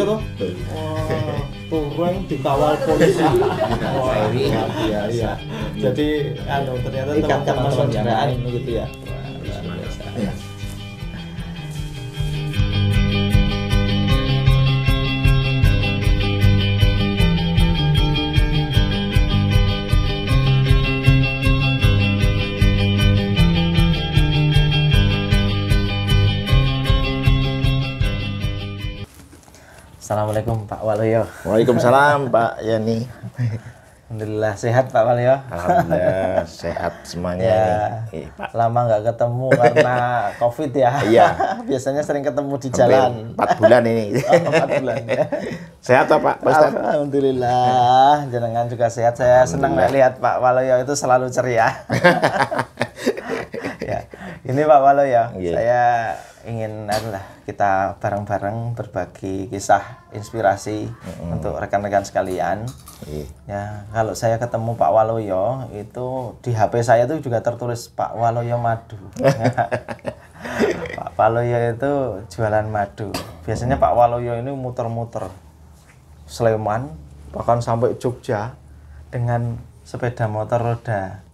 tuh. Wah, turun dikawal polisi. Wah, iya. Jadi ternyata teman-teman saudaraan gitu ya. Wah, luar biasa. Ya. Assalamualaikum Pak Waluyo. Waalaikumsalam Pak Yani. Alhamdulillah sehat Pak Waluyo. Alhamdulillah sehat semuanya. Ya, Pak. Lama nggak ketemu karena COVID ya. Iya. Biasanya sering ketemu di jalan. 4 bulan ini. Oh, 4 bulan ya. Sehat Pak Ustaz? Alhamdulillah. Jenengan juga sehat. Saya senang lihat Pak Waluyo itu selalu ceria. Ya. Ini Pak Waluyo, saya ingin kita bareng-bareng berbagi kisah inspirasi untuk rekan-rekan sekalian. Ya, kalau saya ketemu Pak Waluyo itu di HP saya itu juga tertulis Pak Waluyo Madu. Pak Waluyo itu jualan madu. Biasanya Pak Waluyo ini muter-muter Sleman bahkan sampai Jogja dengan sepeda motor roda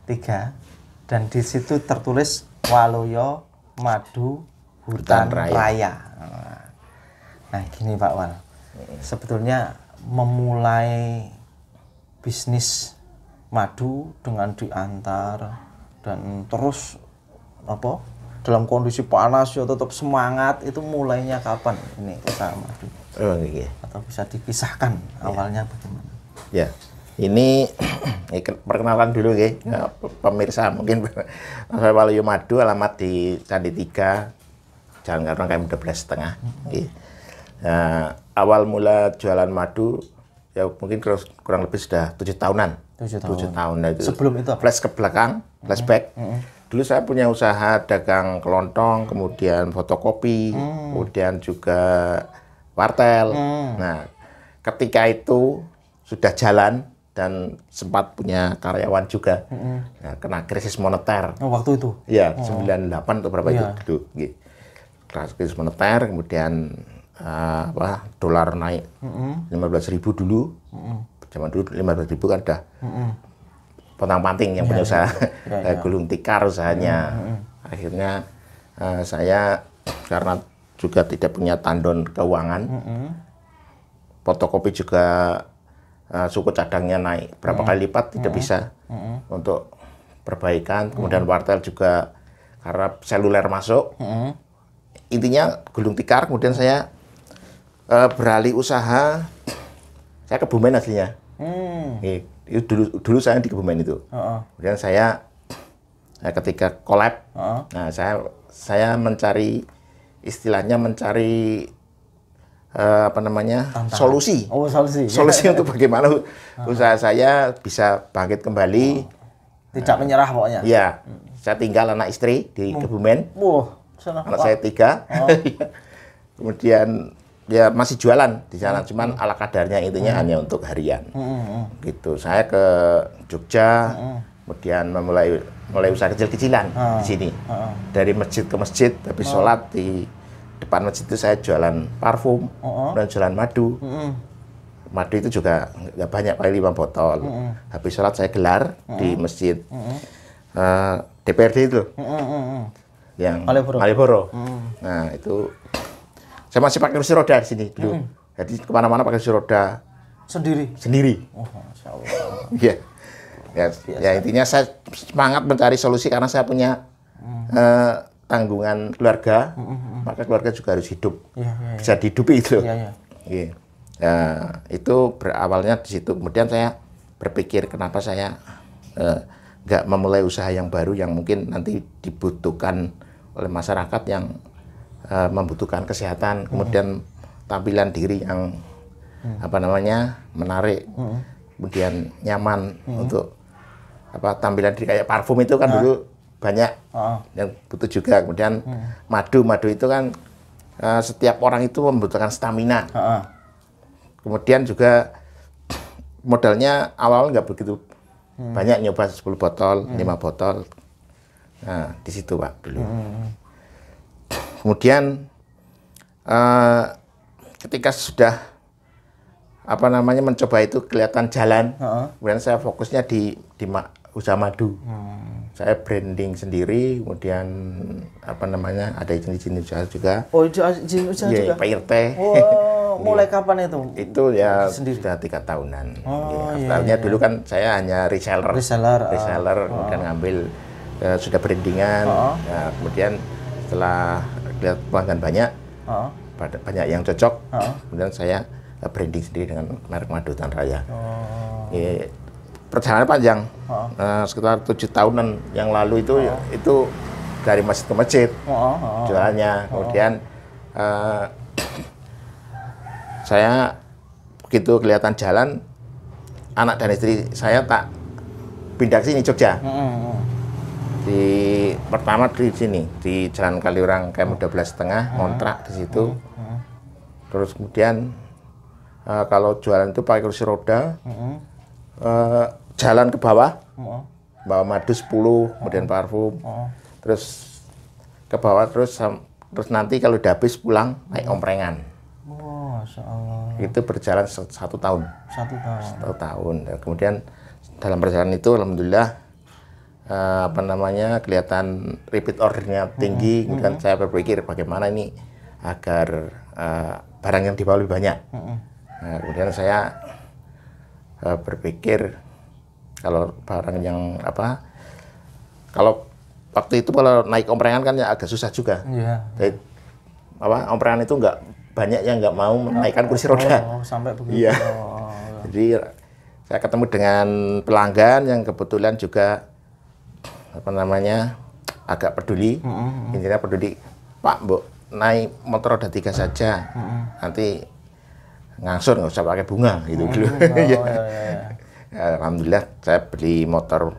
3 dan di situ tertulis Waluyo Madu Hutan Raya. Nah gini Pak Wal, sebetulnya memulai bisnis madu dengan diantar dan terus dalam kondisi panas ya tetap semangat, itu mulainya kapan ini usaha madu? Atau bisa dikisahkan awalnya bagaimana? Ya. Ini perkenalan dulu ya, pemirsa mungkin. Saya Waluyo Madu, alamat di Candi 3, Jalan Karang KM 12,5. Nah, awal mula jualan madu ya mungkin kurang lebih sudah 7 tahunan. 7 tahun. Nah, itu sebelum itu flash ke belakang, flashback. Dulu saya punya usaha dagang kelontong, kemudian fotokopi, kemudian juga wartel. Nah, ketika itu sudah jalan dan sempat punya karyawan juga. Nah, kena krisis moneter. Oh, waktu itu? Iya, 98 atau berapa itu dulu. Gitu. Krisis moneter, kemudian dolar naik 15.000 dulu. Zaman dulu 15.000 kan udah pontang-panting yang punya usaha. Gulung tikar usahanya. Akhirnya saya karena juga tidak punya tandon keuangan, fotokopi juga suku cadangnya naik berapa kali lipat, tidak bisa untuk perbaikan. Kemudian wartel juga karena seluler masuk. Intinya gulung tikar. Kemudian saya beralih usaha. Saya ke Kebumen aslinya. Itu dulu saya di Kebumen itu. Kemudian saya ketika collab, nah saya mencari, istilahnya mencari solusi. Solusi untuk bagaimana usaha saya bisa bangkit kembali. Tidak menyerah pokoknya. Iya. Saya tinggal anak istri di Kebumen. Anak saya 3. Kemudian ya masih jualan di sana, cuman ala kadarnya, intinya hanya untuk harian. Gitu. Saya ke Jogja, kemudian mulai usaha kecil-kecilan di sini. Dari masjid ke masjid, habis sholat di depan masjid itu saya jualan parfum dan jualan madu. Madu itu juga nggak banyak, paling 5 botol. Habis sholat saya gelar di masjid DPRD itu, yang Malioboro. Nah itu saya masih pakai kursi roda di sini dulu. Jadi kemana-mana pakai kursi roda sendiri. Oh, Masya Allah. Ya intinya saya semangat mencari solusi karena saya punya tanggungan keluarga, maka keluarga juga harus hidup, bisa dihidupi itu. Itu berawalnya di situ. Kemudian saya berpikir kenapa saya nggak memulai usaha yang baru yang mungkin nanti dibutuhkan oleh masyarakat yang membutuhkan kesehatan, kemudian tampilan diri yang menarik, kemudian nyaman untuk tampilan diri kayak parfum itu kan dulu banyak yang butuh juga. Kemudian madu itu kan setiap orang itu membutuhkan stamina. Kemudian juga modalnya awal nggak begitu banyak, nyoba 10 botol, 5 botol. Nah, di situ Pak dulu. Kemudian ketika sudah mencoba itu kelihatan jalan, kemudian saya fokusnya di usaha madu. Saya branding sendiri, kemudian ada izin usaha juga. Oh, izin usaha juga. PRT. Oh, mulai kapan itu? Itu ya sudah 3 tahunan. Dulu kan saya hanya reseller, kemudian ngambil sudah brandingan. Nah, kemudian setelah lihat pelanggan banyak yang cocok, kemudian saya branding sendiri dengan merek Madu Hutan Raya. Perjalanan panjang, sekitar 7 tahunan yang lalu itu dari masjid ke masjid jualannya. Kemudian saya begitu kelihatan jalan, anak dan istri saya tak pindah ke sini Jogja. Pertama di sini di Jalan Kaliurang KM 12,5 kontrak di situ. Terus kemudian kalau jualan itu pakai kursi roda, jalan ke bawah, bawa madu 10, kemudian parfum, terus ke bawah, terus nanti kalau udah habis pulang naik omprengan. Masya Allah. Itu berjalan 1 tahun. 1 tahun. Dan kemudian dalam perjalanan itu alhamdulillah kelihatan repeat ordernya tinggi. Kemudian saya berpikir bagaimana ini agar barang yang dibawa lebih banyak. Nah, kemudian saya berpikir kalau barang yang kalau waktu itu kalau naik omprengan kan ya agak susah juga. Jadi omprengan itu nggak banyak yang nggak mau menaikkan kursi roda. Sampai begitu. Iya. Jadi saya ketemu dengan pelanggan yang kebetulan juga agak peduli. Intinya peduli, Pak, Mbok naik motor roda 3 saja. Nanti ngangsur, nggak usah pakai bunga gitu dulu. Alhamdulillah saya beli motor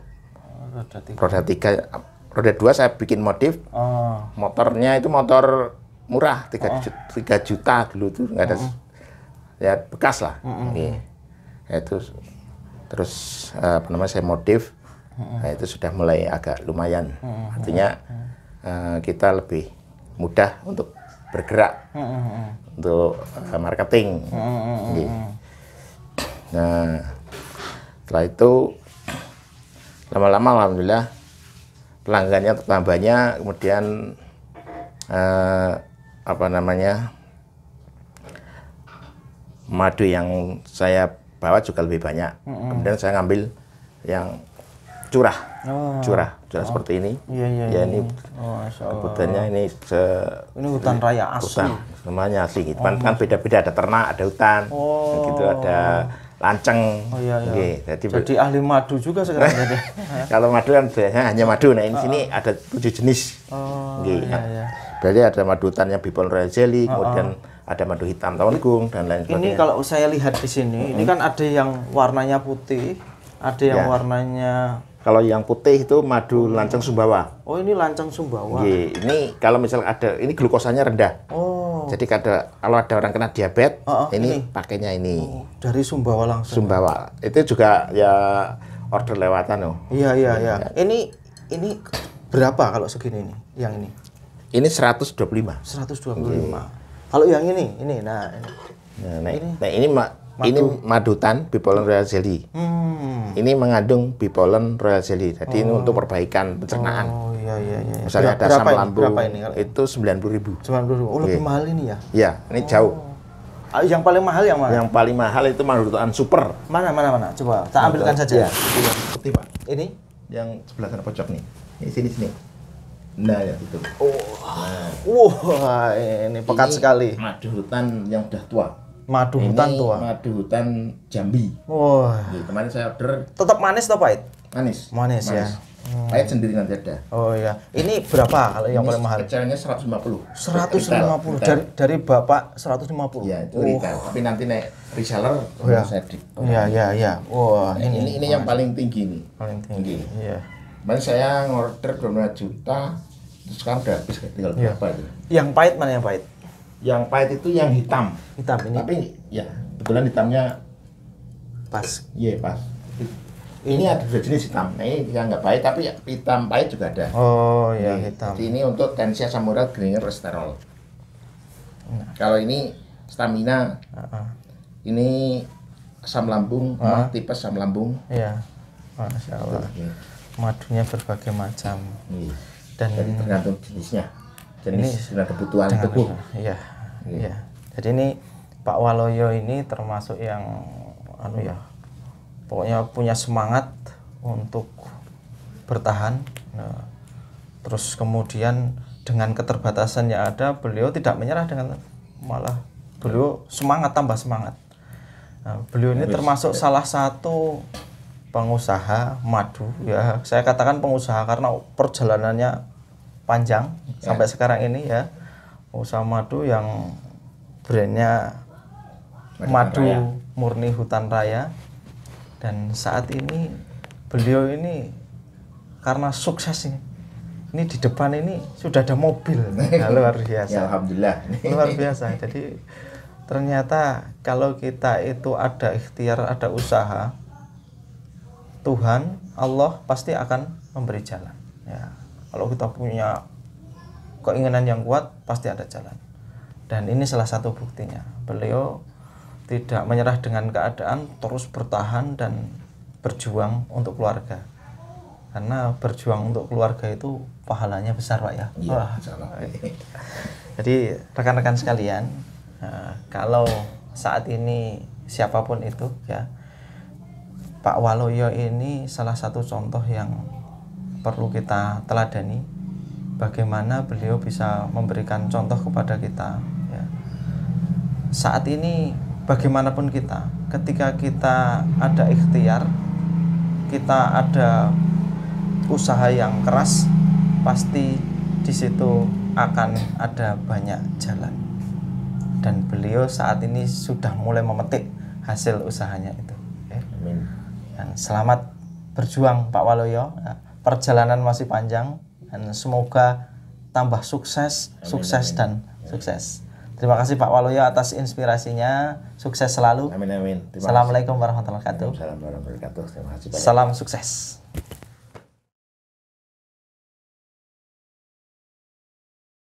roda 3, roda 2 saya bikin modif. Motornya itu motor murah, 3 juta dulu tuh, nggak ada, ya bekas lah. Itu terus saya modif. Nah, itu sudah mulai agak lumayan. Artinya kita lebih mudah untuk bergerak untuk marketing. Nah, setelah itu lama-lama alhamdulillah pelanggannya tambah banyak, kemudian madu yang saya bawa juga lebih banyak. Kemudian saya ngambil yang curah seperti ini. Ini kebutuhannya ini hutan raya asli. Semuanya asli. Kan beda-beda, ada ternak, ada hutan, gitu, ada lanceng. Jadi ahli madu juga sekarang. Kalau madu kan biasanya hanya madu. Nah, ini sini ada 7 jenis. Berarti ada madu hutan yang Bipol Royal Jelly, kemudian ada madu hitam Tawanggung dan lain sebagainya. Ini kalau saya lihat di sini, ini kan ada yang warnanya putih, ada yang warnanya. Kalau yang putih itu madu lanceng Sumbawa. Oh, ini lanceng Sumbawa. Ini kalau misalnya ada, ini glukosanya rendah. Jadi kalau ada orang kena diabetes, ini pakainya ini. Dari Sumbawa langsung. Sumbawa. Itu juga ya order lewatan. Iya. Ini berapa kalau segini ini? Yang ini? Ini 125. 125. Kalau yang ini. Ini madu hutan Bipolen Royal Jelly. Ini mengandung Bipolen Royal Jelly. Jadi ini untuk perbaikan pencernaan. Misalnya ada asam lambung, itu 90.000. 90.000. Oh, lebih mahal ini ya? Iya, ini jauh. Yang paling mahal yang mana? Yang paling mahal itu madu hutan super. Mana? Coba, tak ambilkan saja. Putih, Pak. Ini? Yang sebelah sana pojok nih. Ini sini. Nah, ya itu. Wah, ini pekat sekali. Madu hutan yang udah tua. Madu hutan tua. Madu hutan Jambi. Kemarin saya order. Tetap manis atau pahit? Manis ya. Pahit sendiri nanti ada. Oh iya. Ini berapa kalau yang paling mahal? Kecilnya 150. 150. Dari Bapak 150. Iya, itu retail. Tapi nanti naik reseller saya di. Iya. Wah, ini yang paling tinggi nih. Paling tinggi. Iya. Kemarin saya ngorder 2 juta. Terus sekarang udah habis, tinggal berapa itu? Yang pahit mana yang pahit? Yang pahit itu yang hitam. Hitam ini. Tapi ya, kebetulan hitamnya pas. Iya, pas. Ini ada 2 jenis hitam. Nah, ini yang nggak pahit, tapi hitam pahit juga ada. Oh iya, hitam. Jadi ini untuk Tensia Samurai Green Resterol. Kalau ini stamina. Ini asam lambung, tipes asam lambung. Iya, Masya Allah. Madunya berbagai macam. Dan tergantung jenisnya. Jenis dan kebutuhan tubuh. Iya, iya. Jadi ini Pak Waloyo ini termasuk yang pokoknya punya semangat untuk bertahan. Nah, terus kemudian dengan keterbatasan yang ada, beliau tidak menyerah, malah beliau semangat, tambah semangat. Nah, beliau ini termasuk salah satu pengusaha madu, ya saya katakan pengusaha karena perjalanannya panjang sampai sekarang ini ya, usaha madu yang brandnya Madu Murni Hutan Raya. Dan saat ini beliau ini karena sukses ini di depan ini sudah ada mobil. Nah, luar biasa. Ya, alhamdulillah. Luar biasa. Jadi ternyata kalau kita itu ada ikhtiar, ada usaha, Tuhan Allah pasti akan memberi jalan. Ya, kalau kita punya keinginan yang kuat pasti ada jalan. Dan ini salah satu buktinya. Beliau tidak menyerah dengan keadaan, terus bertahan dan berjuang untuk keluarga. Karena berjuang untuk keluarga itu pahalanya besar, Pak ya. Iya, jadi rekan-rekan sekalian, kalau saat ini siapapun itu ya, Pak Waloyo ini salah satu contoh yang perlu kita teladani. Bagaimana beliau bisa memberikan contoh kepada kita ya. Saat ini bagaimanapun kita, ketika kita ada ikhtiar, kita ada usaha yang keras, pasti di situ akan ada banyak jalan. Dan beliau saat ini sudah mulai memetik hasil usahanya itu. Amin. Dan selamat berjuang Pak Waloyo. Perjalanan masih panjang dan semoga tambah sukses, sukses dan sukses. Terima kasih Pak Waloyo atas inspirasinya. Sukses selalu. Amin, amin. Assalamualaikum warahmatullahi wabarakatuh. Assalamualaikum warahmatullahi wabarakatuh. Terima kasih banyak. Salam sukses.